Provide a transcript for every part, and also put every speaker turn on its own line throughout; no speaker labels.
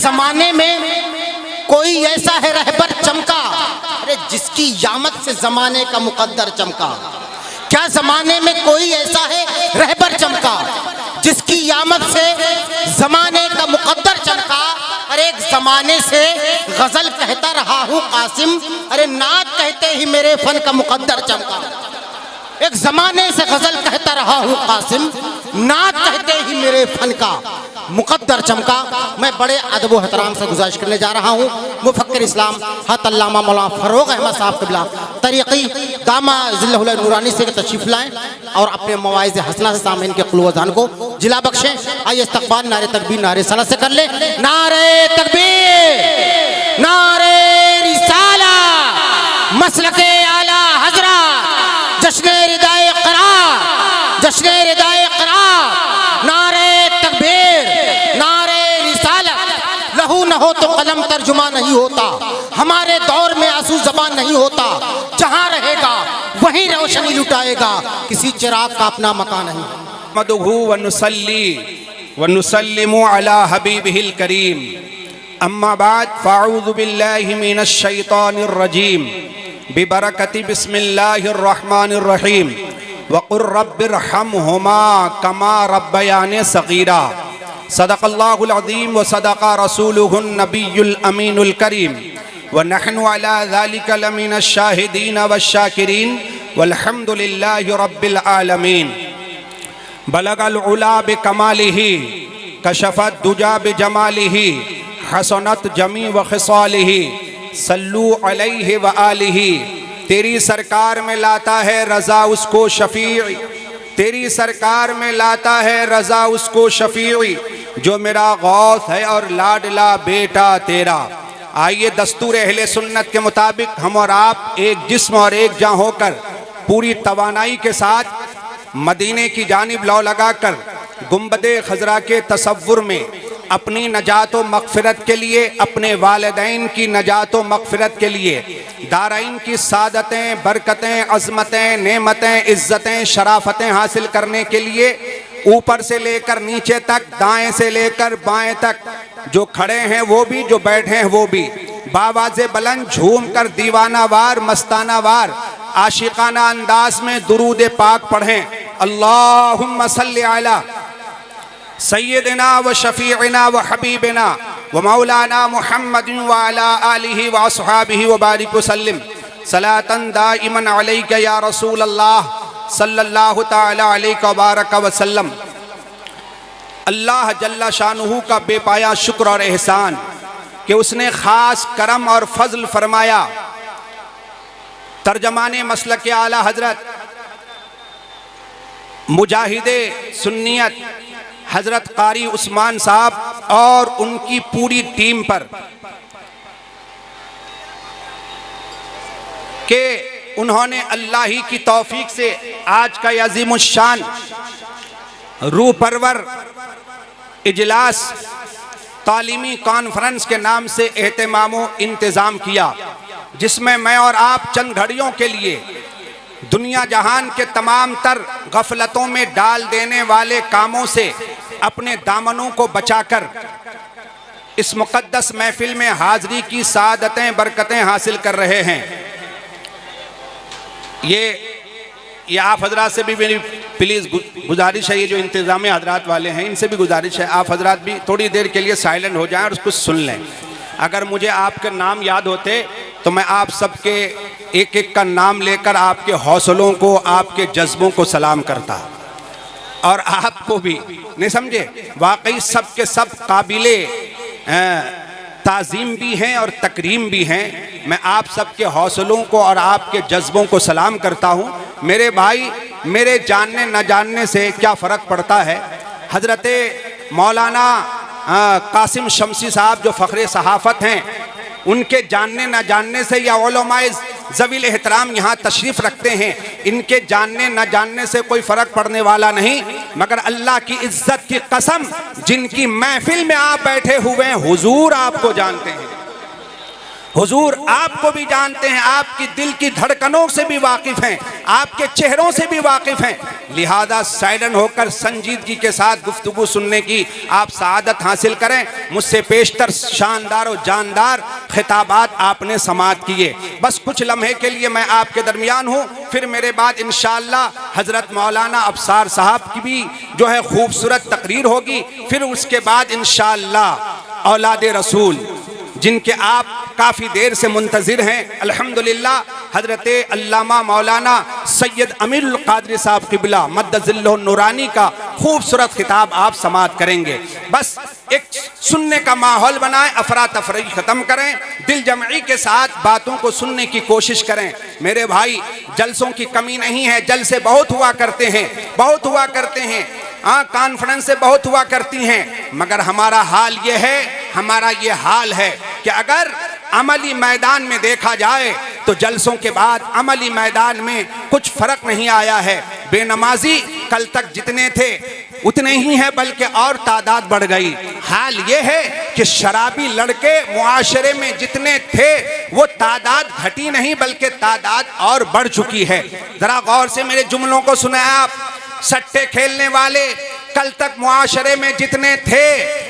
जमाने में कोई ऐसा है रहबर चमका, अरे जिसकी यामत से जमाने का मुकद्दर चमका। क्या जमाने में कोई ऐसा है रहबर चमका जिसकी यामत से जमाने का मुकद्दर चमका। अरे एक जमाने से गजल कहता रहा हूँ कासिम, अरे नात कहते ही मेरे फन का मुकद्दर चमका। एक जमाने से गजल कहता रहा हूँ कासिम, नात कहते ही मेरे फन का मुकद्दर चमका। मैं बड़े अदब व एहतराम से गुजारिश करने जा रहा हूँ मुफक्किर इस्लाम हज़रत अल्लामा मौलाना फ़ारूक अहमद साहब क़िबला तरीक़ी दामा ज़िल्लहुल नूरानी से तशरीफ़ लाएँ और अपने मवाइज़ हसना से सामईन के क़ुल व ज़ान को जिला बख्शें। आइए इस्तक़बाल नारे तकबीर नारे सलात से कर ले। नारे तकबीर नारे रिसाला मसलके आला हज़रत जश्न रिदाए क़रार जश्न रिदाए क़रार। नारे तकबीर नारे रिसालत। लहू न हो तो कलम तर्जुमा नहीं होता, हमारे दौर में आंसू ज़बान नहीं होता। जहाँ रहेगा वहीं रोशनी लुटाएगा, किसी चिराग का अपना मकान नहीं।
मदहू व नुसल्ली व नुसल्लिमु अला हबीबिहिल करीम। अम्मा बाद फ़अऊज़ु बिल्लाहि मिनश शैतानिर रजीम। बिबरकति बिस्मिल्लाहिर रहमानिर रहीम। वक़ुर रब्बिरहमहुमा कमा रब्बयानी सग़ीरा। सदक़ल्लाहुल अज़ीम व सदक़ रसूलुहुन नबियुल अमीनुल करीम। व नहनु अला ज़ालिका लमिनश शाहिदीन वश्शाकिरीन वल्हम्दुलिल्लाहि रब्बिल आलमीन। बलगल उला बिकमालिही कशफत दुजा बिजमालिही हसनत जमी व खिसालिही सल्लू अलैहि व आलिही। तेरी सरकार में लाता है रज़ा उसको शफ़ीई, तेरी सरकार में लाता है रज़ा उसको शफ़ीई, जो मेरा गौस है और लाडला बेटा तेरा। आइए दस्तूर अहले सुन्नत के मुताबिक हम और आप एक जिस्म और एक जान होकर पूरी तवानाई के साथ मदीने की जानिब लौ लगाकर गुंबदे खजरा के तसव्वुर में अपनी नजात व मग़फ़िरत के लिए, अपने वालिदैन की नजात व मग़फ़िरत के लिए, दाराइन की सादतें, बरकतें, अज़मतें, नेमतें, इज़्ज़तें, शराफ़तें हासिल करने के लिए ऊपर से लेकर नीचे तक, दाएं से लेकर बाएं तक, जो खड़े हैं वो भी, जो बैठे हैं वो भी, बावाज़े बुलंद झूम कर दीवाना वार मस्ताना वार आशिकाना अंदाज में दुरूद पाक पढ़ें। अल्लाहुम्मा सल्लि अला सय्यदना व शफ़ीअना व हबीबना व मौलाना मुहम्मद व अला आलिहि व अस्हाबिहि व बारिक वसल्लिम सलातन दाइमन अलैका या रसूल अल्लाह सल्लल्लाहु तआला अलैहि व बारक वसल्लम। अल्लाह जल्ला शानुहु का बेपाया शुक्र और एहसान कि उसने ख़ास करम और फजल फरमाया। तर्जमाने मसलक आला हजरत मुजाहिदे सुन्नियत हजरत कारी उस्मान साहब और उनकी पूरी टीम पर कि उन्होंने अल्लाह ही की तौफीक से आज का अज़ीमुश्शान रूह परवर इजलास तालीमी कॉन्फ्रेंस के नाम से एहतमाम व इंतज़ाम किया, जिसमें मैं और आप चंद घड़ियों के लिए दुनिया जहान के तमाम तर गफलतों में डाल देने वाले कामों से अपने दामनों को बचाकर इस मुक़द्दस महफिल में हाज़री की सादतें बरकतें हासिल कर रहे हैं। ये आप हजरात से भी मेरी प्लीज़ गुजारिश है, ये जो इंतज़ाम हजरात वाले हैं इनसे भी गुजारिश है, आप हजरात भी थोड़ी देर के लिए साइलेंट हो जाएं और उसको सुन लें। अगर मुझे आपके नाम याद होते तो मैं आप सबके एक एक का नाम लेकर आपके हौसलों को, आपके जज्बों को सलाम करता, और आपको भी, नहीं समझे, वाकई सब के सब काबिले ताज़ीम भी हैं और तकरीम भी हैं। मैं आप सबके हौसलों को और आपके जज्बों को सलाम करता हूँ। मेरे भाई, मेरे जानने न जानने से क्या फ़र्क पड़ता है। हज़रत मौलाना कासिम शमसी साहब जो फ़ख्रे सहाफ़त हैं, उनके जानने न जानने से, या उलमाए ज़वील एहतराम यहाँ तशरीफ़ रखते हैं, इनके जानने न जानने से कोई फ़र्क पड़ने वाला नहीं। मगर अल्लाह की इज़्ज़त की कसम, जिनकी महफिल में आप बैठे हुए हैं हुजूर आपको जानते हैं, हुजूर आपको भी जानते हैं, आपकी दिल की धड़कनों से भी वाकिफ हैं, आपके चेहरों से भी वाकिफ हैं, लिहाजा साइलेंट होकर संजीदगी के साथ गुफ्तगू सुनने की आप सआदत हासिल करें। मुझसे पेशतर शानदार और जानदार खिताबात आपने समाअत किए। बस कुछ लम्हे के लिए मैं आपके दरमियान हूँ, फिर मेरे बाद इंशाअल्लाह हज़रत मौलाना अबसार साहब की भी जो है खूबसूरत तकरीर होगी। फिर उसके बाद इंशाअल्लाह औलाद रसूल जिनके आप काफ़ी देर से मुंतज़िर हैं, अल्हम्दुलिल्लाह हज़रत अल्लामा मौलाना सैयद अमीरुल क़ादरी साहब क़िबला मद्दज़िल्लुहु नूरानी का खूबसूरत खिताब आप समाअत करेंगे। बस एक सुनने का माहौल बनाएं, अफरा तफरी ख़त्म करें, दिल जमई के साथ बातों को सुनने की कोशिश करें। मेरे भाई, जलसों की कमी नहीं है, जलसे बहुत हुआ करते हैं, बहुत हुआ करते हैं, हाँ कॉन्फ्रेंस से बहुत हुआ करती हैं, मगर हमारा हाल ये है, हमारा ये हाल है कि अगर अमली मैदान में देखा जाए तो जलसों के बाद अमली मैदान में कुछ फ़र्क नहीं आया है। बेनमाजी कल तक जितने थे उतने ही हैं, बल्कि और तादाद बढ़ गई। हाल ये है कि शराबी लड़के मुआशरे में जितने थे वो तादाद घटी नहीं, बल्कि तादाद और बढ़ चुकी है। ज़रा गौर से मेरे जुमलों को सुने आप। सट्टे खेलने वाले कल तक मुआशरे में जितने थे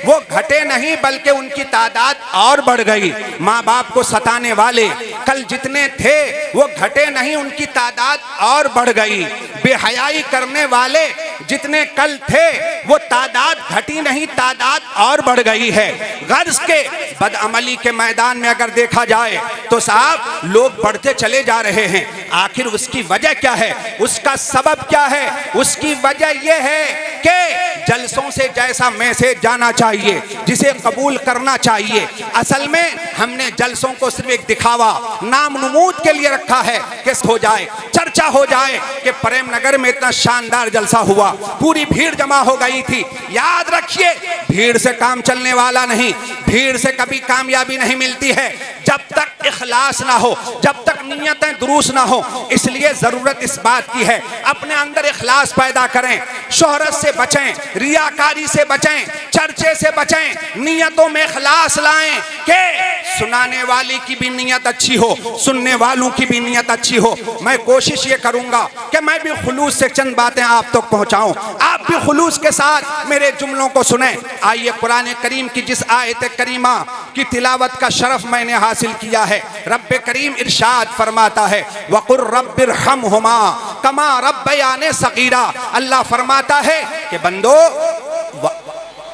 वो घटे नहीं, बल्कि उनकी तादाद और बढ़ गई। माँ बाप को सताने वाले कल जितने थे वो घटे नहीं, उनकी तादाद और बढ़ गई। बेहयाई करने वाले जितने कल थे वो तादाद घटी नहीं, तादाद और बढ़ गई है। गर्ज के बदअमली के मैदान में अगर देखा जाए तो साहब लोग बढ़ते चले जा रहे हैं। आखिर उसकी वजह क्या है, उसका सबब क्या है? उसकी वजह यह है कि जलसों से जैसा मैसेज जाना चाहिए, जिसे कबूल करना चाहिए, असल में हमने जलसों को सिर्फ एक दिखावा, नाम नमूद के लिए रखा है कि हो जाए, चर्चा हो जाए कि प्रेम नगर में इतना शानदार जलसा हुआ, पूरी भीड़ जमा हो गई थी। याद रखिए, भीड़ से काम चलने वाला नहीं, भीड़ से कभी कामयाबी नहीं मिलती है जब तक इखलास ना हो, जब तक नियतें दुरुस्त ना हो। इसलिए जरूरत इस बात की है अपने अंदर इखलास पैदा करें, शोहरत से बचें, रियाकारी से बचें, चर्चे से बचें, नियतों में इखलास लाएं कि सुनाने वाले की भी नियत अच्छी हो, सुनने वालों की भी नियत अच्छी हो। मैं कोशिश ये करूंगा कि मैं भी खुलूस से चंद बातें आप तक पहुंचाऊं, आप भी खुलूस के साथ मेरे जुमलों को सुने। आइए कुरान करीम की जिस आयत करीमा की तिलावत का शरफ मैंने हासिल किया है, रब्बे करीम इरशाद फरमाता है, वक़ुर रब्बिरहमहुमा कमा रब्बयानी सगीरा। अल्लाह फरमाता है कि बंदो,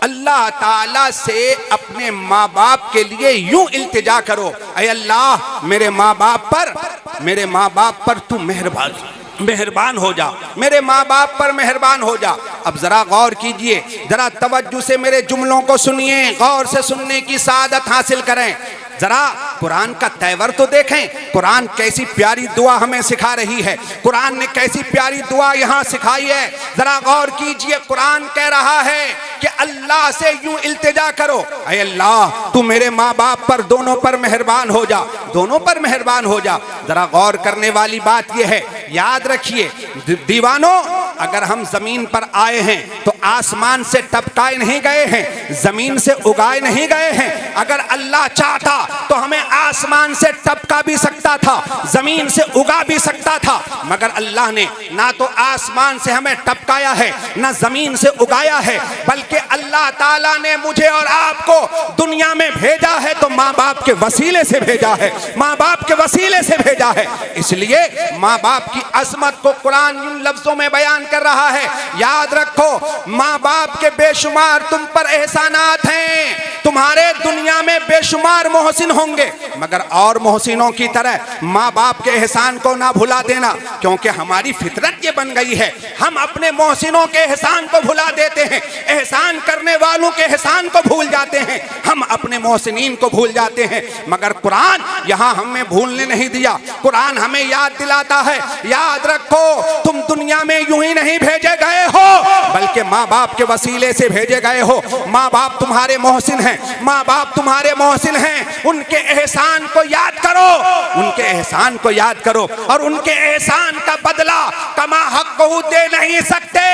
अल्लाह ताला से अपने माँ बाप के लिए यूं इल्तिजा करो, ऐ अल्लाह मेरे माँ बाप पर तू मेहरबान हो जा, मेरे माँ बाप पर मेहरबान हो जा। अब जरा गौर कीजिए, जरा तवज्जो से मेरे जुमलों को सुनिए, गौर से सुनने की सादत हासिल करें। जरा कुरान का तेवर तो देखें, कुरान कैसी प्यारी दुआ हमें सिखा रही है, कुरान ने कैसी प्यारी दुआ यहाँ सिखाई है। जरा गौर कीजिए, कुरान कह रहा है कि अल्लाह से यूं इल्तिजा करो, ऐ अल्लाह तू मेरे माँ बाप पर दोनों पर मेहरबान हो जा, दोनों पर मेहरबान हो जा। जरा गौर करने वाली बात यह है, याद रखिए दीवानों, अगर हम जमीन पर आए हैं तो आसमान से टपकाए नहीं गए हैं, जमीन से उगाए नहीं गए हैं। अगर अल्लाह चाहता तो हमें आसमान से टपका भी सकता था, जमीन से उगा भी सकता था, मगर अल्लाह ने ना तो आसमान से हमें टपकाया है, ना जमीन से उगाया है, बल्कि अल्लाह ताला ने मुझे और आपको दुनिया में भेजा है तो माँ बाप के वसीले से भेजा है, माँ बाप के वसीले से भेजा है। इसलिए माँ बाप की अजमत को कुरान इन लफ्जों में बयान कर रहा है, याद रखो माँ बाप के बेशुमार तुम पर एहसानात हैं, तुम्हारे दुनिया में बेशुमार मोहसिन होंगे, मगर और मोहसिनों की तरह माँ बाप के एहसान को ना भुला देना, क्योंकि हमारी फितरत ये बन गई है, हम अपने मोहसिनों के एहसान को भुला देते हैं, एहसान करने वालों के एहसान को भूल जाते हैं, हम अपने मोहसिनीन को भूल जाते हैं। मगर कुरान यहाँ हमें भूलने नहीं दिया, कुरान हमें याद दिलाता है, याद रखो तुम दुनिया में यूं ही नहीं भेजे गए हो, बल्कि माँ बाप के वसीले से भेजे गए हो। माँ बाप तुम्हारे मोहसिन हैं, माँ बाप तुम्हारे मोहसिन हैं। उनके एहसान को याद करो, उनके एहसान को याद करो, और उनके एहसान का बदला कमा हक को दे नहीं सकते।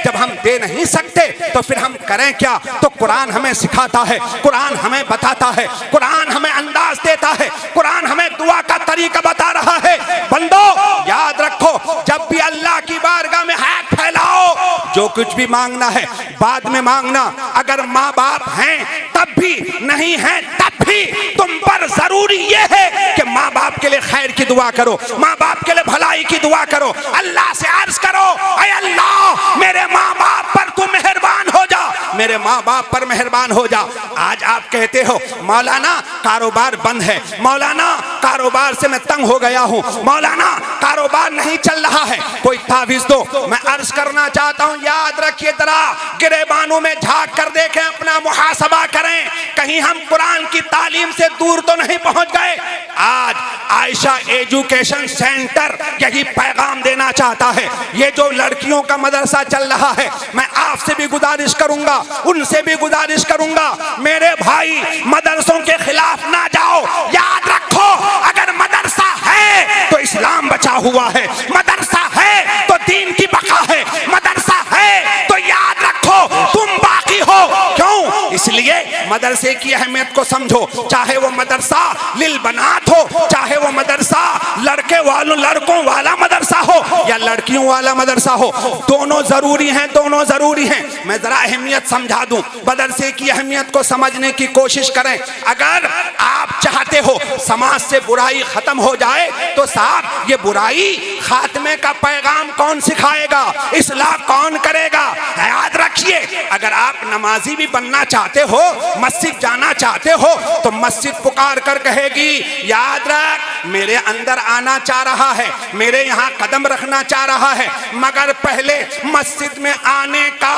जब हम दे नहीं सकते तो फिर हम करें क्या? तो कुरान हमें सिखाता है, कुरान हमें बताता है, कुरान हमें अंदाज देता है, कुरान हमें दुआ का तरीका बता रहा है। बंदो याद रखो, जब भी अल्लाह की बारगाह में हाथ फैलाओ, जो कुछ भी मांगना है बाद में मांगना। अगर माँ बाप हैं तब भी, नहीं है तब भी, तुम पर जरूरी ये है कि माँ बाप के लिए खैर की दुआ करो, माँ बाप के लिए भलाई की दुआ करो। अल्लाह से अर्ज करो, ऐ अल्लाह मेरे माँ बाप पर तू मेहरबान हो जा, मेरे माँ बाप पर मेहरबान हो जा। आज आप कहते हो मौलाना कारोबार बंद है, मौलाना कारोबार से मैं तंग हो गया हूँ, मौलाना कारोबार नहीं चल रहा है, कोई तावीज दो। मैं अर्ज करना चाहता हूँ, याद रखिए, जरा गिरेबानों में झांक कर देखें, अपना मुहासबा करें, कहीं हम कुरान की तालीम से दूर तो नहीं पहुंच गए। आज आयशा एजुकेशन सेंटर यही पैगाम देना चाहता है। ये जो लड़कियों का मदरसा चल रहा है, मैं आपसे भी गुजारिश करूंगा, उनसे भी गुजारिश करूंगा, मेरे भाई मदरसों के खिलाफ ना जाओ। याद रखो, अगर मदरसा है तो इस्लाम बचा हुआ है, मदरसा है तो दीन की बका है, मदरसा है तो याद रखो तुम बाकी हो। क्यों? इसलिए मदरसे की अहमियत को समझो, चाहे वो मदरसा लिल बनात हो, चाहे वो मदरसा लड़कों वाला मदरसा हो या लड़कियों वाला मदरसा हो, दोनों जरूरी हैं, दोनों जरूरी हैं। मैं जरा अहमियत समझा दूं, मदरसे की अहमियत को समझने की कोशिश करें। अगर आप चाहते हो समाज से बुराई खत्म हो जाए, तो साहब ये बुराई खात्मे का पैगाम कौन सिखाएगा, इस्लाह कौन करेगा? याद रखिए, अगर आप नमाजी भी बनना चाहते हो, मस्जिद जाना चाहते हो, तो मस्जिद पुकार कर कहेगी, याद रख मेरे अंदर आना चाह रहा है, मेरे यहाँ कदम रखना चाह रहा है, मगर पहले मस्जिद में आने का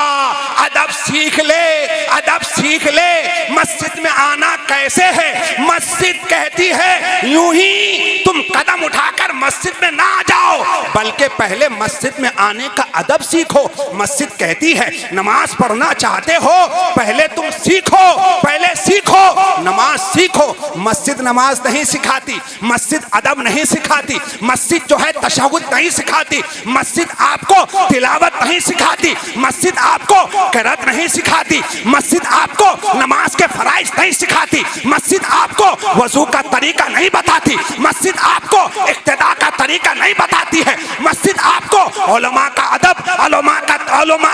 अदब सीख ले, अदब सीख ले। मस्जिद में आना कैसे है? मस्जिद कहती है यूं ही तुम कदम उठाकर मस्जिद में ना आ जाओ, बल्कि पहले मस्जिद में आने का अदब सीखो। मस्जिद कहती है नमाज पढ़ना चाहते हो, पहले तुम सीखो, पहले सीखो, नमाज सीखो। मस्जिद नमाज नहीं सिखाती, मस्जिद अदब नहीं सिखाती, मस्जिद जो है तशहुद नहीं सिखाती, मस्जिद आपको तिलावत नहीं सिखाती, मस्जिद आपको क़िरात नहीं सिखाती, मस्जिद आपको नमाज के फराइज नहीं सिखाती, मस्जिद आपको वजू का तरीका नहीं बताती, मस्जिद आपको इक्तिदा का तरीका नहीं बताती है, मस्जिद आपको उलमा का अदब, उलमा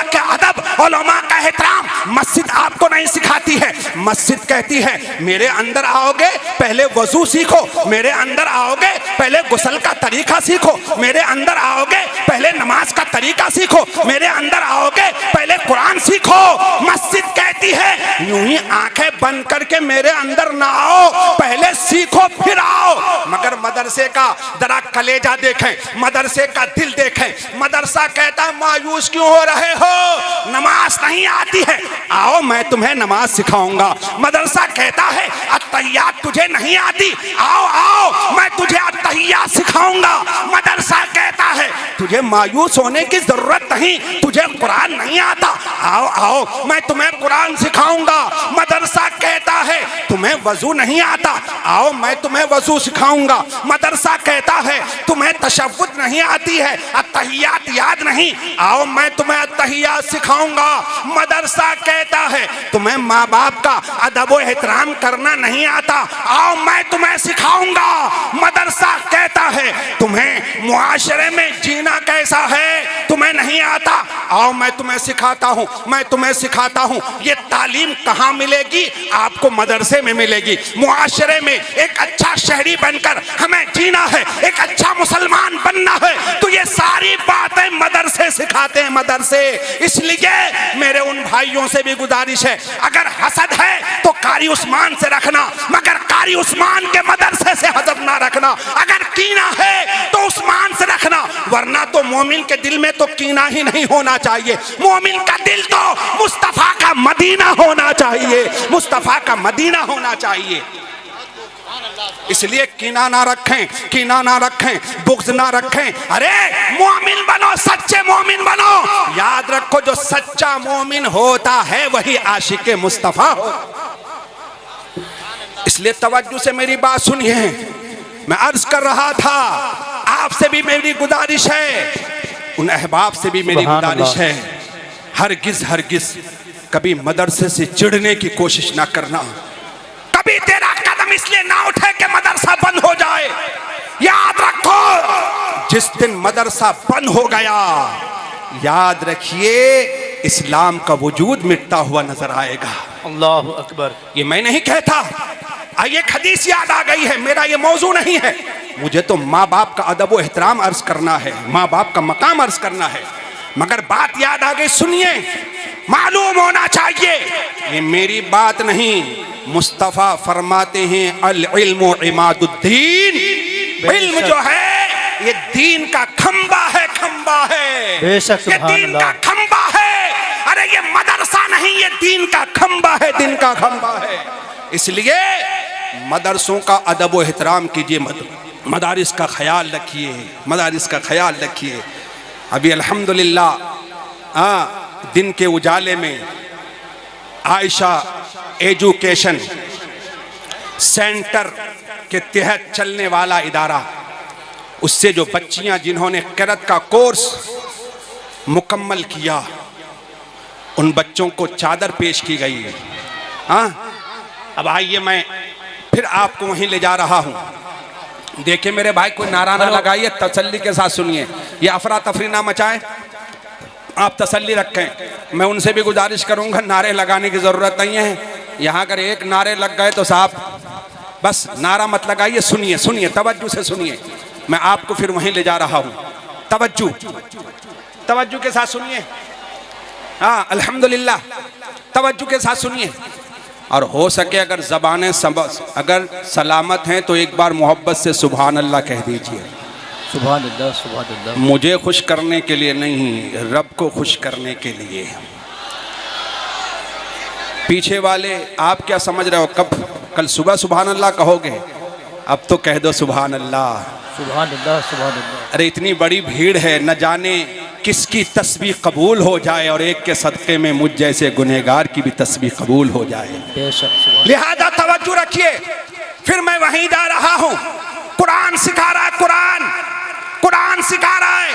का अदब, उलमा का एहतराम मस्जिद आपको नहीं सिखाती है। मस्जिद कहती है मेरे अंदर आओगे पहले वजू सीखो, मेरे अंदर आओगे पहले गुस्ल का तरीका सीखो, मेरे अंदर आओगे पहले नमाज का तरीका सीखो, मेरे अंदर आओगे पहले कुरान सीखो। मस्जिद कहती है यूं ही आंखें बंद करके मेरे अंदर ना आओ, पहले सीखो फिर आओ। मगर मदरसे का जरा कलेजा देखें, मदरसे का दिल देखें। मदरसा कहता मायूस क्यों हो रहे हो, नमाज नहीं आती है, आओ मैं तुम्हें नमाज सिखाऊंगा। मदरसा कहता है अत्तहियात तुझे नहीं आती, आओ आओ मैं तुझे अत्तहियात सिखाऊंगा। मदरसा कहता है तुझे मायूस होने की जरूरत नहीं, तुझे कुरान नहीं आता, आओ आओ मैं तुम्हें कुरान सिखाऊंगा। मदरसा कहता है तुम्हें वजू नहीं आता, आओ मैं तुम्हें वजू सिखाऊंगा। मदरसा कहता है तुम्हें तशव्वुद नहीं आती है, अत्तहियात याद नहीं, आओ मैं तुम्हें अत्तहियात सिखाऊंगा। मदरसा कहता है तुम्हें माँ बाप का अदब व एहतराम करना नहीं आता, आओ मैं तुम्हें सिखाऊंगा। मदरसा कहता है तुम्हें मुआशरे में जीना कैसा है तुम्हें नहीं आता, आओ मैं तुम्हें सिखाता हूँ, मैं तुम्हें सिखाता हूँ। ये तालीम कहाँ मिलेगी? आपको मदरसे में मिलेगी। मुआशरे में एक अच्छा शहरी बनकर हमें जीना है, एक अच्छा मुसलमान बनना है, तो ये सारी बातें मदरसे सिखाते हैं, मदरसे। इसलिए मेरे उन भाइयों से भी गुजारिश है, अगर हसद है तो कारी उस्मान से रखना, मगर कारी उस्मान के मदरसे से हसद ना रखना। अगर कीना है तो उस्मान से रखना, वरना तो मोमिन के दिल में तो कीना ही नहीं होना चाहिए। मोमिन का दिल तो मुस्तफा का मदीना होना चाहिए, मुस्तफा का मदीना होना चाहिए। इसलिए कीना ना रखें, कीना ना रखें, बुग़्ज़ ना रखें। अरे मोमिन बनो, सच्चे मोमिन बनो। याद रखो जो सच्चा मोमिन होता है वही आशिक़े मुस्तफ़ा हो। इसलिए तवज्जो से मेरी बात सुनिए। मैं अर्ज कर रहा था, आपसे भी मेरी गुजारिश है, उन अहबाब से भी मेरी गुजारिश है, हरगिज़ कभी मदरसे से चिढ़ने की कोशिश ना करना। कभी तेरा कदम इसलिए ना उठे कि मदरसा बंद हो जाए। याद रखो, जिस दिन मदरसा बंद हो गया, याद रखिए इस्लाम का वजूद मिटता हुआ नजर आएगा।
अल्लाहु अकबर।
ये मैं नहीं कहता, ये हदीस याद आ गई है, मेरा ये मौजू नहीं है। मुझे तो माँ बाप का अदब व एहतराम अर्ज करना है, माँ बाप का मकाम अर्ज करना है। मगर बात याद आ गई, सुनिए, मालूम होना चाहिए ये मेरी बात नहीं। मुस्तफ़ा फरमाते हैं अल इल्मु इमादुद्दीन, इल्म जो है ये दीन का खंबा है, खंबा है,
बेशक
ये दीन का खंबा है। अरे ये मदरसा नहीं, ये दीन का खंबा है, दिन का खंबा है। इसलिए मदरसों का अदब व एहतराम कीजिए, मदारिस का ख्याल रखिए, मदारिस का ख्याल रखिए। अभी अल्हम्दुलिल्लाह दिन के उजाले में आयशा एजुकेशन सेंटर के तहत चलने वाला इदारा, उससे जो बच्चियां जिन्होंने क़िरात का कोर्स मुकम्मल किया, उन बच्चों को चादर पेश की गई है। अब आइए मैं फिर आपको वहीं ले जा रहा हूं। देखिए मेरे भाई, कोई नारा ना लगाइए, तसल्ली के साथ सुनिए, ये अफरा तफरी ना मचाएं, आप तसल्ली रखें। मैं उनसे भी गुजारिश करूंगा, नारे लगाने की ज़रूरत नहीं है। यहाँ अगर एक नारे लग गए तो साहब बस नारा मत लगाइए, सुनिए, सुनिए, तवज्जो से सुनिए। मैं आपको फिर वहीं ले जा रहा हूँ, तवज्जो के साथ सुनिए। अल्हम्दुलिल्लाह, तवज्जो के साथ सुनिए। और हो सके अगर ज़बानें अगर सलामत हैं तो एक बार मोहब्बत से सुभान अल्लाह कह दीजिए।
सुभान अल्लाह, सुभान अल्लाह।
मुझे खुश करने के लिए नहीं, रब को खुश करने के लिए। पीछे वाले आप क्या समझ रहे हो, कल सुबह सुभान अल्लाह कहोगे? अब तो कह दो सुभान अल्लाह,
सुभान अल्लाह, सुभान अल्लाह।
अरे इतनी बड़ी भीड़ है, न जाने किसकी तस्बीह कबूल हो जाए और एक के सदक़े में मुझ जैसे गुनहगार की भी तस्बीह कबूल हो जाए।
बेशक।
लिहाजा तवज्जो रखिए। फिर मैं वहीं जा रहा हूँ। कुरान सिखा रहा है, कुरान सिखा रहा है।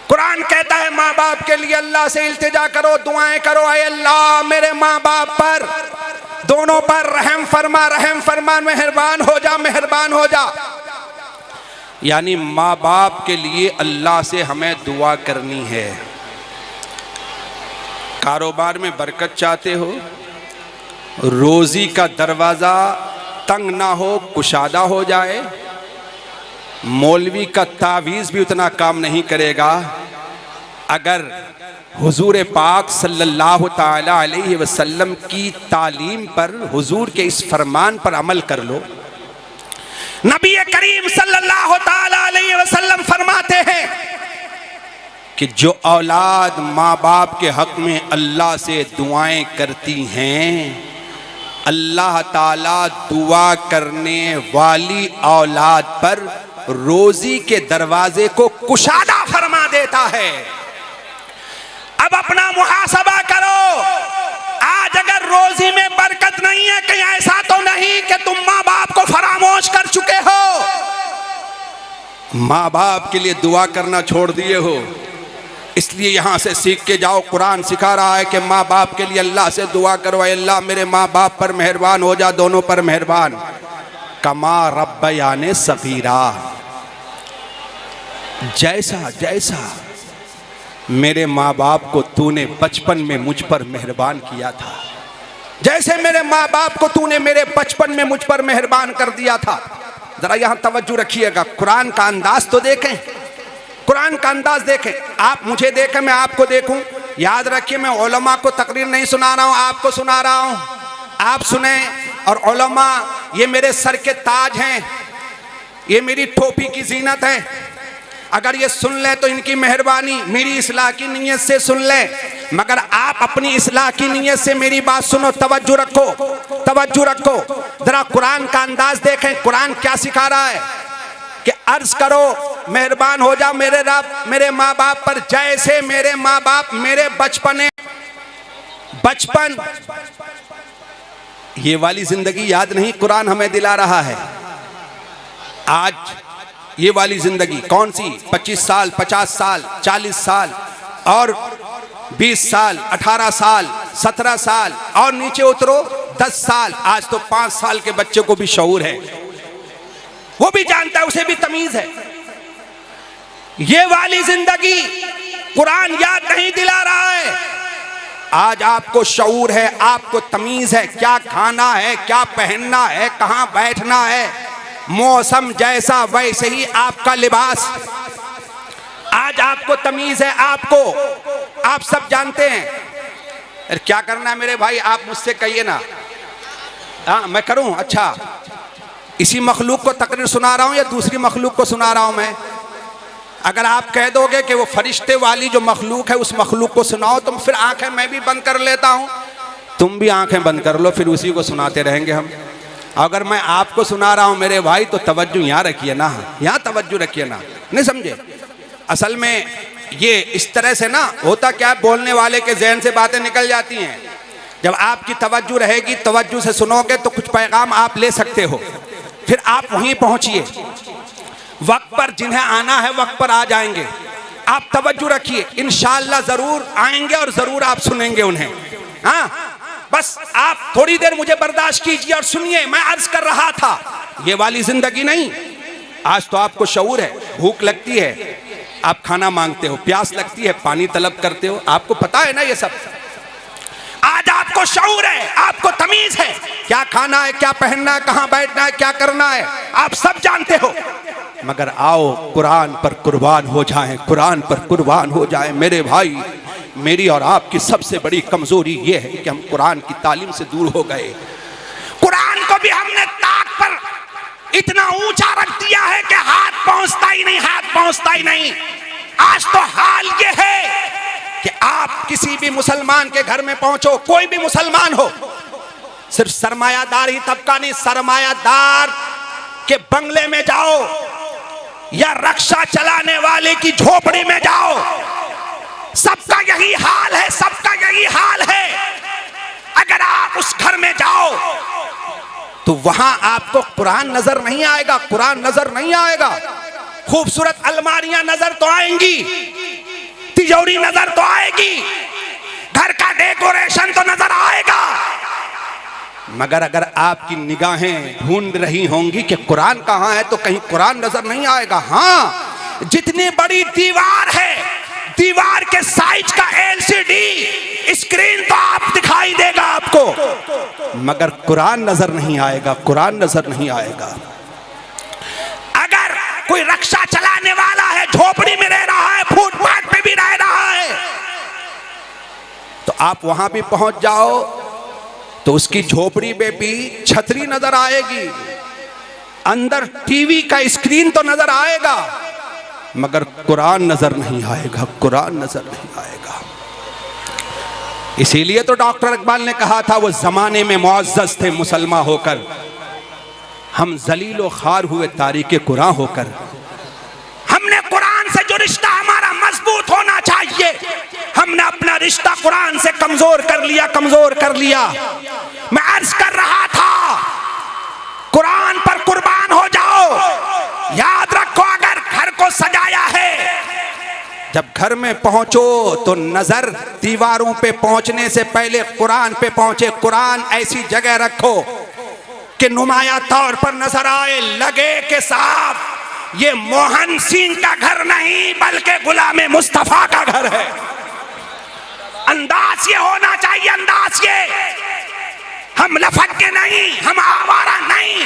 कुरान कहता है माँ बाप के लिए अल्लाह से इल्तिजा करो, दुआएं करो, ऐ अल्लाह मेरे माँ बाप पर, दोनों पर रहम फरमा, मेहरबान हो जा, मेहरबान हो जा। यानी माँ बाप के लिए अल्लाह से हमें दुआ करनी है। कारोबार में बरकत चाहते हो, रोजी का दरवाज़ा तंग ना हो, कुशादा हो जाए, मौलवी का तावीज़ भी उतना काम नहीं करेगा अगर हुजूर पाक सल्लल्लाहु ताला अलैहि वसल्लम की तालीम पर, हुजूर के इस फरमान पर अमल कर लो। नबी करीम सल्लल्लाहु ताला अलैहि वसल्लम फरमाते हैं कि जो औलाद माँ बाप के हक में अल्लाह से दुआएं करती हैं, अल्लाह ताला दुआ करने वाली औलाद पर रोजी के दरवाजे को कुशादा फरमा देता है। अब अपना मुहासबा करो, आज अगर रोजी में बरकत नहीं है, कहीं ऐसा तो नहीं कि तुम माँ बाप को फरामोश कर चुके हो, माँ बाप के लिए दुआ करना छोड़ दिए हो। इसलिए यहाँ से सीख के जाओ, कुरान सिखा रहा है कि माँ बाप के लिए अल्लाह से दुआ करो, अल्लाह मेरे माँ बाप पर मेहरबान हो जा, दोनों पर मेहरबान। कमा रब्बयाने सगीरा, जैसा मेरे माँ बाप को तूने बचपन में मुझ पर मेहरबान किया था, जैसे मेरे माँ बाप को तूने मेरे बचपन में मुझ पर मेहरबान कर दिया था। जरा यहाँ तवज्जो रखिएगा, कुरान का अंदाज तो देखें, कुरान का अंदाज देखें। आप मुझे देखें, मैं आपको देखूं। याद रखिए, मैं उलमा को तकरीर नहीं सुना रहा हूँ, आपको सुना रहा हूँ, आप सुने। और उलमा ये मेरे सर के ताज हैं, ये मेरी टोपी की जीनत है। अगर ये सुन लें तो इनकी मेहरबानी, मेरी इस्लाह की नीयत से सुन लें। मगर आप अपनी इस्लाह की नीयत से मेरी बात सुनो, तवज्जो रखो, तवज्जो रखो। जरा कुरान का अंदाज देखें, कुरान क्या सिखा रहा है कि अर्ज करो मेहरबान हो जाओ मेरे रब मेरे माँ बाप पर, जैसे मेरे माँ बाप मेरे बचपन ये वाली जिंदगी याद नहीं कुरान हमें दिला रहा है। आज ये वाली जिंदगी कौन सी, 25 साल 50 साल 40 साल और 20 साल 18 साल 17 साल और नीचे उतरो 10 साल। आज तो 5 साल के बच्चे को भी शऊर है, वो भी जानता है, उसे भी तमीज है। ये वाली जिंदगी कुरान याद नहीं दिला रहा है। आज आपको शऊर है, आपको तमीज है, क्या खाना है, क्या पहनना है, कहां बैठना है, मौसम जैसा वैसे ही आपका लिबास। आज आपको तमीज है, आप सब जानते हैं। अरे क्या करना है मेरे भाई, आप मुझसे कहिए ना। हाँ मैं करूं, अच्छा इसी मखलूक को तकरीर सुना रहा हूं या दूसरी मखलूक को सुना रहा हूं मैं? अगर आप कह दोगे कि वो फरिश्ते वाली जो मखलूक है उस मखलूक को सुनाओ, तो फिर आंखें मैं भी बंद कर लेता हूं, तुम भी आंखें बंद कर लो, फिर उसी को सुनाते रहेंगे हम। अगर मैं आपको सुना रहा हूं मेरे भाई, तो तवज्जो यहाँ रखिए ना, यहाँ तवज्जो रखिए ना, नहीं समझे? असल में ये इस तरह से ना होता क्या, बोलने वाले के जहन से बातें निकल जाती हैं। जब आपकी तवज्जो रहेगी, तवज्जो से सुनोगे तो कुछ पैगाम आप ले सकते हो। फिर आप वहीं पहुंचिए, वक्त पर जिन्हें आना है वक्त पर आ जाएंगे। आप तवज्जो रखिए, इंशाअल्लाह जरूर आएंगे और जरूर आप सुनेंगे उन्हें। हाँ बस आप थोड़ी देर मुझे बर्दाश्त कीजिए और सुनिए। मैं अर्ज कर रहा था, ये वाली जिंदगी नहीं। आज तो आपको शऊर है, भूख लगती है आप खाना मांगते हो, प्यास लगती है पानी तलब करते हो, आपको पता है ना ये सब। आज आपको शऊर है, आपको तमीज है, क्या खाना है, क्या पहनना है, कहां बैठना है, क्या करना है, आप सब जानते हो। मगर आओ कुरान पर कुर्बान हो जाएं, कुरान पर कुर्बान हो जाएं मेरे भाई। मेरी और आपकी सबसे बड़ी कमजोरी ये है कि हम कुरान की तालीम से दूर हो गए। कुरान को भी हमने ताक पर इतना ऊंचा रख दिया है कि हाथ पहुंचता ही नहीं, हाथ पहुंचता ही नहीं। आज तो हाल ये है कि आप किसी भी मुसलमान के घर में पहुंचो, कोई भी मुसलमान हो, सिर्फ सरमायादार ही तबका नहीं, सरमायादार के बंगले में जाओ या रक्षा चलाने वाले की झोपड़ी में जाओ, सबका यही हाल है, सबका यही हाल है। अगर आप उस घर में जाओ तो वहां आपको कुरान नजर नहीं आएगा, कुरान नजर नहीं आएगा। खूबसूरत अलमारियां नजर तो आएंगी, तिजोरी नजर तो आएगी, घर का डेकोरेशन तो नजर आएगा, मगर अगर आपकी निगाहें ढूंढ रही होंगी कि कुरान कहां है, तो कहीं कुरान नजर नहीं आएगा। हां जितनी बड़ी दीवार है, दीवार के साइज का LCD स्क्रीन तो आप दिखाई देगा आपको, मगर कुरान नजर नहीं आएगा, कुरान नजर नहीं आएगा। अगर कोई रक्षा चलाने वाला है, झोपड़ी में रह रहा है, फुटपाथ पे भी रह रहा है, तो आप वहां भी पहुंच जाओ तो उसकी झोपड़ी में भी छतरी नजर आएगी, अंदर टीवी का स्क्रीन तो नजर आएगा, मगर कुरान नजर नहीं आएगा, कुरान नजर नहीं आएगा। इसीलिए तो डॉक्टर इकबाल ने कहा था, वो जमाने में मुअज़्ज़ज़ थे मुसलमान होकर, हम जलीलो खार हुए तारीके कुरान होकर। हमने कुरान से जो रिश्ता हमारा मजबूत होना चाहिए, हमने अपना रिश्ता कुरान से कमजोर कर लिया, कमजोर कर लिया। मैं अर्ज कर रहा था, कुरान पर कुर्बान हो जाओ। याद रखो, अगर घर को सजाया है, जब घर में पहुंचो तो नजर दीवारों पे पहुंचने से पहले कुरान पे पहुंचे। कुरान ऐसी जगह रखो कि नुमाया तौर पर नजर आए, लगे कि साहब ये मोहन सिंह का घर नहीं बल्कि गुलाम मुस्तफा का घर है। अंदाज ये होना चाहिए, अंदाज ये, हम लफट के नहीं, हम आवारा नहीं,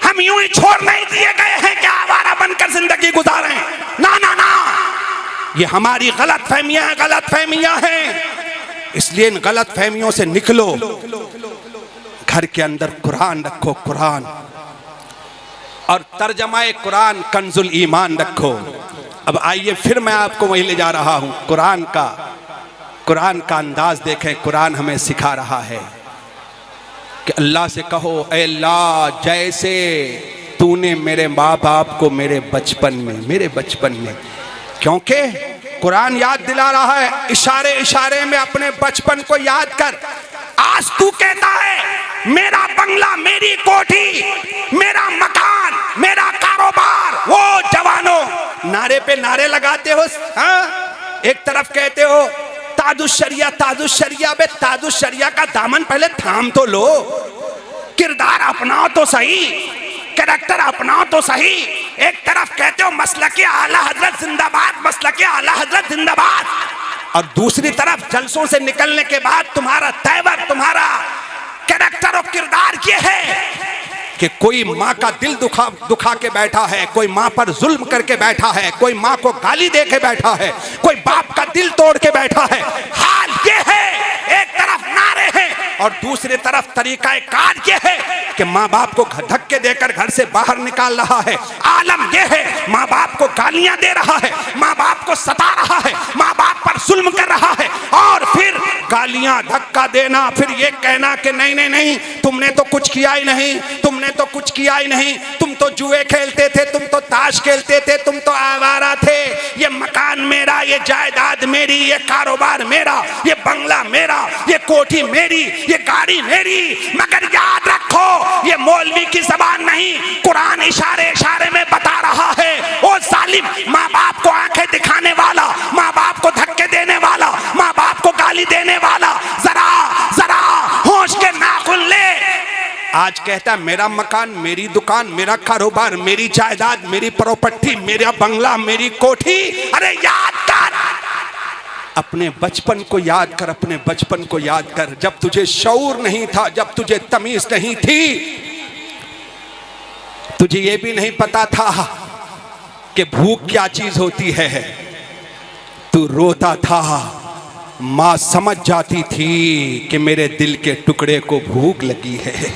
हम यूं ही छोड़ नहीं दिए गए हैं कि आवारा बनकर जिंदगी गुजारें। ना ना ना, ये हमारी गलत फहमियां हैं, गलत फहमियां हैं। इसलिए इन गलत फहमियों से निकलो, घर के अंदर कुरान रखो, कुरान, और तर्जमाए कुरान कंजुल ईमान रखो। अब आइए फिर मैं आपको वहीं ले जा रहा हूं। कुरान का अंदाज देखें। कुरान हमें सिखा रहा है कि अल्लाह से कहो, ऐ अल्लाह, जैसे तूने मेरे माँ बाप को मेरे बचपन में, क्योंकि कुरान याद दिला रहा है, इशारे इशारे में अपने बचपन को याद कर। आज तू कहता है मेरा बंगला, मेरी कोठी, मेरा मकान, मेरा कारोबार। वो जवानों, नारे पे नारे लगाते हो, हाँ? एक तरफ कहते हो तादुशरिया, तादुशरिया। बे तादुशरिया का दामन पहले थाम तो लो, किरदार अपनाओ तो सही, कैरेक्टर अपनाओ तो सही। एक तरफ कहते हो मसलके आला हजरत जिंदाबाद, मसलके आला हजरत जिंदाबाद, और दूसरी तरफ जलसों से निकलने के बाद तुम्हारा तेवर, तुम्हारा कैरेक्टर और किरदार ये है कि कोई माँ का दिल दुखा के बैठा है, कोई माँ पर जुल्म करके बैठा है, कोई माँ को गाली दे के बैठा है, कोई बाप का दिल तोड़ के बैठा है। हाल ये है, एक तरफ नारे हैं और दूसरी तरफ तरीका कार ये है कि माँ बाप को धक्के देकर घर से बाहर निकाल रहा है। आलम ये है, माँ बाप को गालियां दे रहा है, माँ बाप को सता रहा है, माँ बाप पर जुल्म कर रहा है, और फिर गालियां, धक्का देना, फिर ये कहना कि नहीं नहीं नहीं, तुमने तो कुछ किया ही नहीं, तुमने तो कुछ किया ही नहीं, तुम तो जुए खेलते थे, तुम तो ताश खेलते थे, तुम तो आवारा थे, ये मकान मेरा, ये जायदाद मेरी, ये कारोबार मेरा, ये बंगला मेरा, ये कोठी मेरी, ये गाड़ी मेरी। मगर याद रखो, ये मौलवी की जबान नहीं, कुरान इशारे इशारे में बता रहा है। ओ जालिम, माँ बाप को आंखें दिखाने वाला, माँ बाप को धक्के देने वाला, माँ बाप को गाली देने वाला, जरा जरा होश के नाखून ले। आज कहता है मेरा मकान, मेरी दुकान, मेरा कारोबार, मेरी जायदाद, मेरी प्रॉपर्टी, मेरा बंगला, मेरी कोठी। अरे याद कर, अपने बचपन को याद कर, अपने बचपन को याद कर, जब तुझे शऊर नहीं था, जब तुझे तमीज नहीं थी, तुझे ये भी नहीं पता था कि भूख क्या चीज होती है। तू रोता था, माँ समझ जाती थी कि मेरे दिल के टुकड़े को भूख लगी है,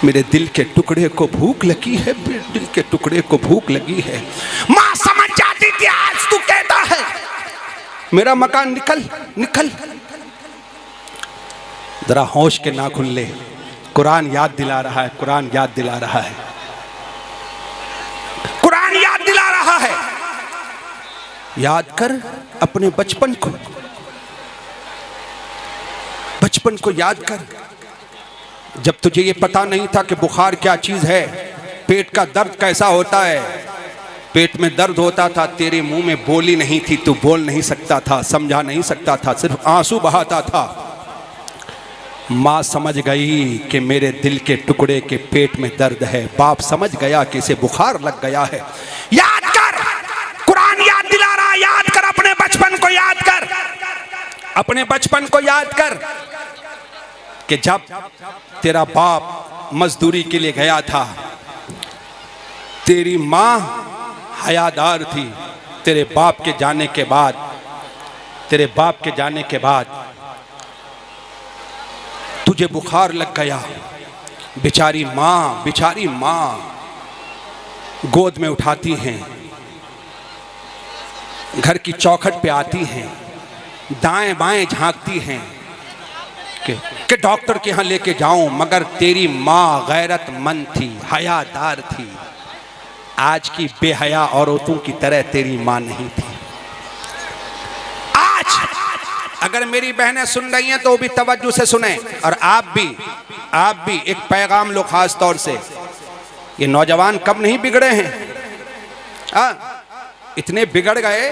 मेरे दिल के टुकड़े को भूख लगी है, मेरे दिल के टुकड़े को भूख लगी है। माँ समझ जाती थी। आज तू कहता है मेरा मकान, निकल निकल। जरा होश के नाखून ले। कुरान याद दिला रहा है, कुरान याद दिला रहा है, कुरान याद दिला रहा है। याद कर अपने बचपन को, बचपन को याद कर, जब तुझे ये पता नहीं था कि बुखार क्या चीज है, पेट का दर्द कैसा होता है। पेट में दर्द होता था, तेरे मुंह में बोली नहीं थी, तू बोल नहीं सकता था, समझा नहीं सकता था, सिर्फ आंसू बहाता था। माँ समझ गई कि मेरे दिल के टुकड़े के पेट में दर्द है, बाप समझ गया कि इसे बुखार लग गया है। याद कर, कुरान याद दिला रहा, याद कर अपने बचपन को, याद कर अपने बचपन को, याद कर कि जब तेरा बाप मजदूरी के लिए गया था, तेरी माँ हयादार थी। तेरे बाप के जाने के बाद, तेरे बाप के जाने के बाद तुझे बुखार लग गया। बेचारी माँ गोद में उठाती हैं, घर की चौखट पे आती हैं, दाएं बाएं झांकती हैं कि डॉक्टर के यहाँ लेके जाऊं, मगर तेरी माँ गैरतमंद थी, हयादार थी। आज की बेहया औरतों की तरह तेरी माँ नहीं थी। आज अगर मेरी बहनें सुन रही हैं तो भी तवज्जो से सुने, और आप भी एक पैगाम लो खास तौर से। ये नौजवान कब नहीं बिगड़े हैं, इतने बिगड़ गए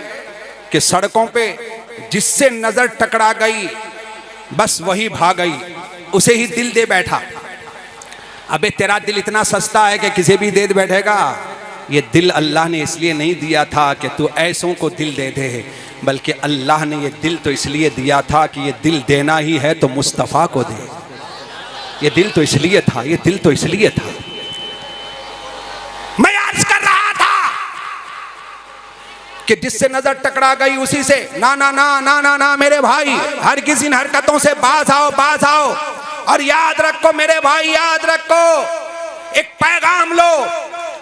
कि सड़कों पे जिससे नजर टकरा गई बस वही भाग गई, उसे ही दिल दे बैठा। अबे तेरा दिल इतना सस्ता है कि किसी भी दे बैठेगा। ये दिल अल्लाह ने इसलिए नहीं दिया था कि तू ऐसों को दिल दे दे, बल्कि अल्लाह ने ये दिल तो इसलिए दिया था कि ये दिल देना ही है तो मुस्तफ़ा को दे। ये दिल तो इसलिए था, ये दिल तो इसलिए था। मैं अर्ज कर रहा था कि जिससे नजर टकरा गई उसी से ना ना ना ना ना ना मेरे भाई, हर किसी इन हरकतों से बाज आओ, बाज आओ। और याद रखो मेरे भाई, याद रखो, एक पैगाम लो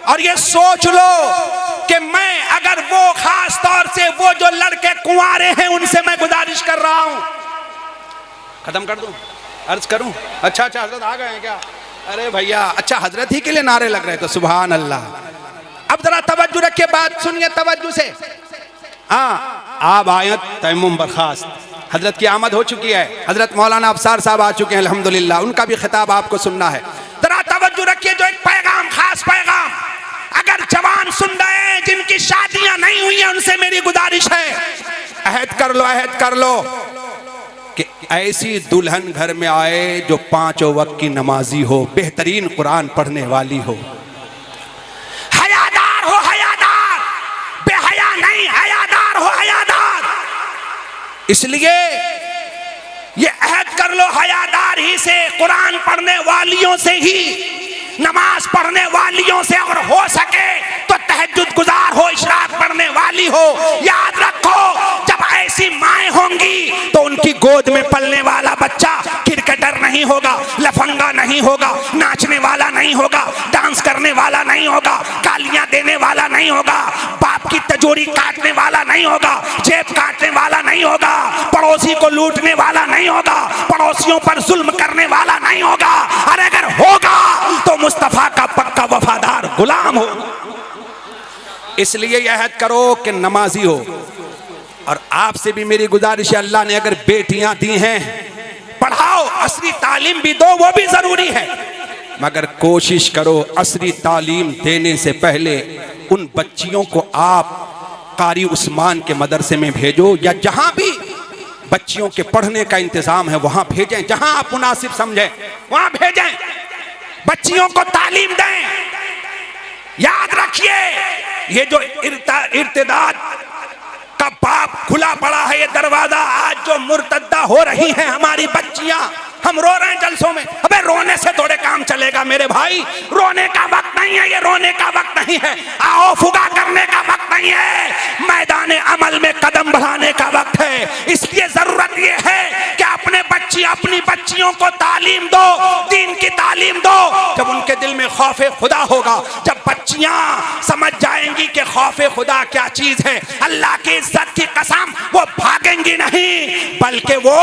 और ये सोच लो कि मैं अगर वो खास तौर से वो जो लड़के कुंवारे हैं उनसे मैं गुजारिश कर रहा हूं। खत्म कर दूं, अर्ज करूं? अच्छा हजरत आ गए हैं क्या? अरे भैया अच्छा हजरत ही के लिए नारे लग रहे तो सुभान अल्लाह। अब जरा तवज्जो रखिए, बात सुनिए तवज्जो से। आप आयत तयम्मुम बर्खास्त, हजरत की आमद हो चुकी है, हजरत मौलाना अफसार साहब आ चुके हैं अल्हम्दुलिल्लाह, उनका भी खिताब आपको सुनना है। जरा तवज्जो रखिए, जो एक पैगाम, खास पैगाम अगर जवान सुन रहे हैं जिनकी शादियां नहीं हुई हैं उनसे मेरी गुजारिश है, अहद कर लो कि ऐसी दुल्हन घर में आए जो 5 वक्त की नमाजी हो, बेहतरीन कुरान पढ़ने वाली हो, हयादार हो, हयादार, बेहया नहीं, हयादार हो, हयादार। इसलिए ये अहद कर लो हयादार ही से, कुरान पढ़ने वालियों से ही, नमाज पढ़ने वालियों से, अगर हो सके तो तहज्जुद गुजार हो, इशराक पढ़ने वाली हो। याद रखो जब ऐसी माएं होंगी तो उनकी गोद में पलने वाला बच्चा क्रिकेटर नहीं होगा, लफंगा नहीं होगा, नाचने वाला नहीं होगा, डांस करने वाला नहीं होगा, गालियां देने वाला नहीं होगा, बाप की तिजोरी काटने वाला नहीं होगा, जेब काटने वाला नहीं होगा, पड़ोसी को लूटने वाला नहीं होगा, पड़ोसियों पर जुल्म करने वाला नहीं होगा। अरे अगर होगा तो मुस्तफा का पक्का वफादार गुलाम हो। इसलिए यह अहद करो कि नमाजी हो। और आपसे भी मेरी गुजारिश है, अल्लाह ने अगर बेटियां दी हैं पढ़ाओ, असली तालीम भी दो, वो भी जरूरी है, मगर कोशिश करो असली तालीम देने से पहले उन बच्चियों को आप कारी उस्मान के मदरसे में भेजो, या जहां भी बच्चियों के पढ़ने का इंतजाम है वहां भेजें, जहां आप मुनासिब समझें वहां भेजें, बच्चियों को तालीम दें। याद रखिए ये जो इर्तिदाद का बाप खुला पड़ा है, ये दरवाजा, आज जो मुर्तद्दा हो रही हैं हमारी बच्चियां, हम रो रहे हैं जलसों में, अबे रोने से थोड़े काम चलेगा मेरे भाई, रोने का वक्त नहीं है, ये रोने का वक्त नहीं है, आओ फुगा करने का वक्त नहीं है, मैदान अमल में कदम बढ़ाने का वक्त है। इसलिए जरूरत ये है कि अपनी बच्चियों को तालीम दो, दीन की तालीम दो। जब उनके दिल में खौफे खुदा होगा, जब बच्चियां समझ जाएंगी कि खौफे खुदा क्या चीज है, अल्लाह की इज्जत की कसम, वो भागेंगी नहीं बल्कि वो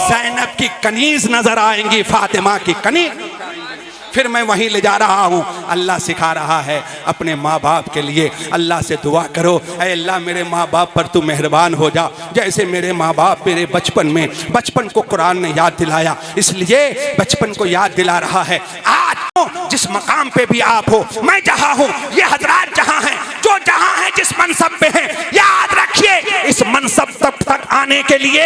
ज़ैनब की कनीज नजर आएंगी, फातिमा की कनीज। फिर मैं वहीं ले जा रहा हूँ, अल्लाह सिखा रहा है अपने माँ बाप के लिए, अल्लाह से दुआ करो, ऐ अल्लाह मेरे माँ बाप पर तू मेहरबान हो जा, जैसे मेरे माँ बाप मेरे बचपन को कुरान ने याद दिलाया, इसलिए बचपन को याद दिला रहा है। आज जिस मकाम पे भी आप हो, मैं जहाँ हूँ, ये हजरात जहाँ हैं, जो जहाँ हैं, जिस मनसब पे हैं, याद रखिए इस मनसब तक आने के लिए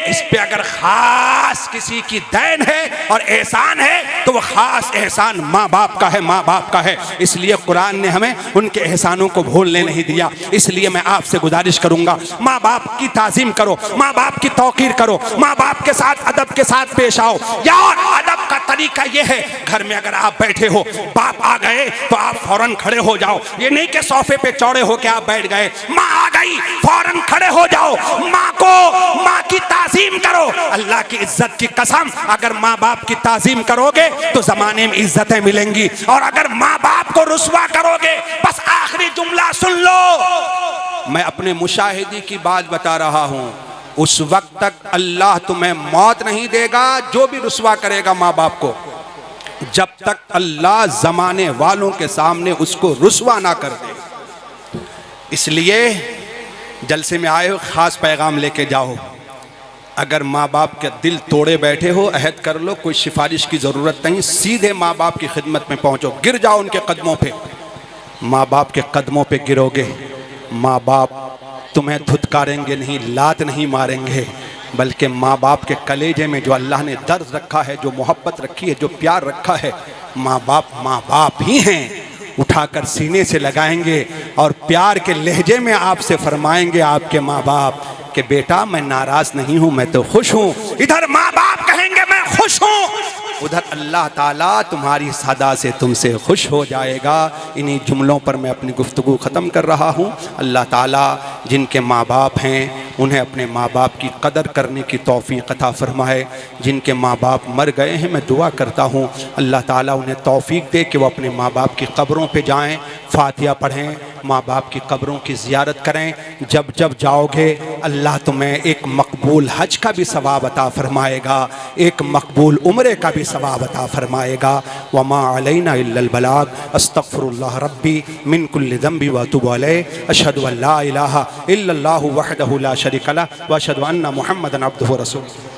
इस पे अगर खास किसी की दैन है और एहसान है तो वो खास एहसान माँ बाप का है, माँ बाप का है। इसलिए कुरान ने हमें उनके एहसानों को भूलने नहीं दिया। इसलिए मैं आपसे गुजारिश करूंगा, माँ बाप की ताज़ीम करो, माँ बाप की तौकीर करो, माँ बाप के साथ अदब के साथ पेश आओ। यार अदब का तरीका ये है, घर में अगर आप बैठे हो, बाप आ गए तो आप फौरन खड़े हो जाओ, ये नहीं कि सोफे पे चौड़े होके आप बैठ गए, माँ आ गई फौरन खड़े हो जाओ, माँ की ताज़ीम करो। अल्लाह की इज्जत की कसम, अगर माँ बाप की ताज़ीम करोगे तो जमाने में इज्जतें मिलेंगी, और अगर माँ बाप को रुस्वा करोगे, बस आखिरी जुमला सुन लो, मैं अपने मुशाहिदी की बात बता रहा हूँ, उस वक्त तक अल्लाह तुम्हें मौत नहीं देगा जो भी रुस्वा करेगा माँ बाप को, जब तक अल्लाह जमाने वालों के सामने उसको रुस्वा ना कर दे। इसलिए जलसे में आए हो, खास पैगाम लेके जाओ। अगर माँ बाप के दिल तोड़े बैठे हो, अहद कर लो, कोई सिफारिश की ज़रूरत नहीं, सीधे माँ बाप की खिदमत में पहुँचो, गिर जाओ उनके कदमों पे। माँ बाप के कदमों पे गिरोगे, माँ बाप तुम्हें धुतकारेंगे नहीं, लात नहीं मारेंगे, बल्कि माँ बाप के कलेजे में जो अल्लाह ने दर्द रखा है, जो मोहब्बत रखी है, जो प्यार रखा है, माँ बाप ही हैं, उठाकर सीने से लगाएंगे और प्यार के लहजे में आपसे फरमाएंगे आपके माँ बाप कि बेटा मैं नाराज नहीं हूँ, मैं तो खुश हूँ। इधर माँ बाप कहेंगे मैं खुश हूँ, उधर अल्लाह ताला तुम्हारी सदा से तुमसे खुश हो जाएगा। इन्हीं जुमलों पर मैं अपनी गुफ्तगू ख़त्म कर रहा हूँ। अल्लाह ताला जिनके माँ बाप हैं उन्हें अपने माँ बाप की कदर करने की तौफ़ीक़ अता फ़रमाए। जिनके माँ बाप मर गए हैं, मैं दुआ करता हूँ अल्लाह ताला उन्हें तौफ़ीक़ दे कि वो अपने माँ बाप की क़ब्रों पे जाएँ, फ़ातिहा पढ़ें, माँ बाप की कब्रों की ज़ियारत करें। जब जब जाओगे अल्लाह तुम्हें एक मकबूल हज का भी सवाब अता फरमाएगा, एक मकबूल उम्रे का भी सवाब अता फरमाएगा। वमा अलैना इल्लल बलाग। अस्तगफिरुल्लाह रब्बी मिन कुल्लि ज़ंबि व अतूबु अलैहि। अशहदु अल्ला इलाहा इल्लल्लाहु वहदहु ला शरीका लह व अशहदु अन्ना मुहम्मदन अब्दुहु व रसूलुहु।